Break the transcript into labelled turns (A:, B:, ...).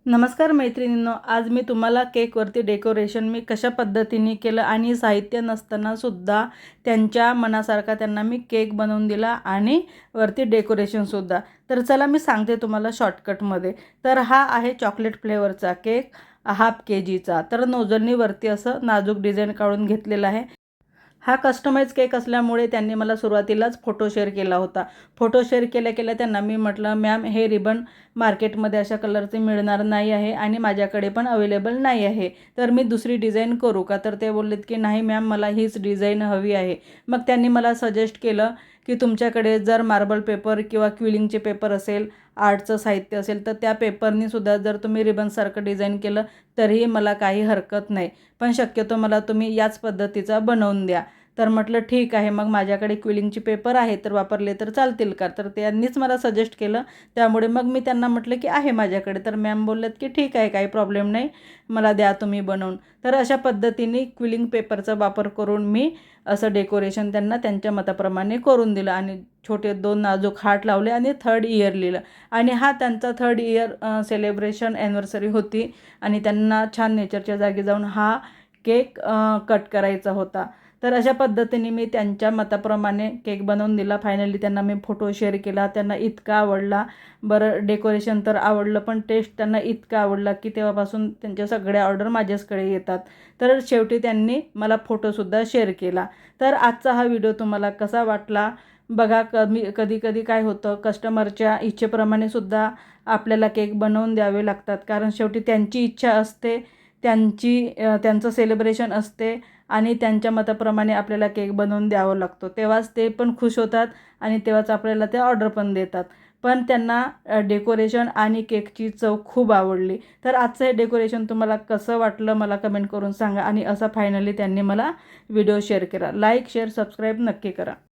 A: नमस्कार मैत्रिणींनो, आज मी तुम्हाला केकवरती डेकोरेशन मी कशा पद्धतीने केलं आणि साहित्य नसताना सुद्धा त्यांच्या मनासारखा त्यांना मी केक बनवून दिला आणि वरती डेकोरेशनसुद्धा. तर चला मी सांगते तुम्हाला शॉर्टकटमध्ये. तर हा आहे चॉकलेट फ्लेवरचा केक, हाफ KGचा. तर नोझलनी वरती असं नाजूक डिझाईन काढून घेतलेला आहे. हा कस्टमाइज केक असल्यामुळे त्यांनी मला सुरुवातीलाच फोटो शेअर केला होता. फोटो शेअर केल्या केल्या त्यांना मी म्हटलं, मॅम हे रिबन मार्केटमध्ये अशा कलरचे मिळणार नाही आहे आणि माझ्याकडे पण अवेलेबल नाही आहे, तर मी दुसरी डिझाईन करू का? तर ते बोललेत की नाही मॅम, मला हीच डिझाईन हवी आहे. मग त्यांनी मला सजेस्ट केलं की तुमच्याकडे जर मार्बल पेपर किंवा क्विलिंगचे पेपर असेल, आर्टचं साहित्य असेल, तर त्या पेपरनी सुद्धा जर तुम्ही रिबनसारखं डिझाईन केलं तरीही मला काही हरकत नाही, पण शक्यतो मला तुम्ही याच पद्धतीचा बनवून द्या. तर म्हटलं ठीक आहे, मग माझ्याकडे क्विलिंगचे पेपर आहे तर वापरले तर चालतील का? तर त्यांनीच मला सजेस्ट केलं, त्यामुळे मग मी त्यांना म्हटलं की आहे माझ्याकडे. तर मॅम बोलल्यात की ठीक आहे, काही प्रॉब्लेम नाही, मला द्या तुम्ही बनवून. तर अशा पद्धतीने क्विलिंग पेपरचा वापर करून मी असं डेकोरेशन त्यांना त्यांच्या मताप्रमाणे करून दिलं आणि छोटे 2 नाजूक हार्ट लावले आणि 3rd इयर लिहिलं. आणि हा त्यांचा 3rd इयर सेलिब्रेशन ॲनिव्हर्सरी होती आणि त्यांना छान नेचरच्या जागी जाऊन हा केक कट करायचा होता. तर अशा पद्धतीने मी त्यांच्या मताप्रमाणे केक बनवून दिला. फायनली त्यांना मी फोटो शेअर केला. त्यांना इतका आवडला. बरं, डेकोरेशन तर आवडलं, पण टेस्ट त्यांना इतका आवडला की तेव्हापासून त्यांच्या सगळ्या ऑर्डर माझ्याचकडे येतात. तर शेवटी त्यांनी मला फोटोसुद्धा शेअर केला. तर आजचा हा व्हिडिओ तुम्हाला कसा वाटला बघा. कधी कधी काय होतं, कस्टमरच्या इच्छेप्रमाणे सुद्धा आपल्याला केक बनवून द्यावे लागतात, कारण शेवटी त्यांची इच्छा असते, त्यांचं सेलिब्रेशन असते आणि त्यांच्या मताप्रमाणे आपल्याला केक बनवून द्यावं लागतो. तेव्हाच ते पण खुश होतात आणि तेव्हाच आपल्याला ते ऑर्डर पण देतात. पण त्यांना डेकोरेशन आणि केकची चव खूप आवडली. तर आजचं हे डेकोरेशन तुम्हाला कसं वाटलं मला कमेंट करून सांगा. आणि असा फायनली त्यांनी मला व्हिडिओ शेअर केला. लाईक, शेअर, सबस्क्राईब नक्की करा.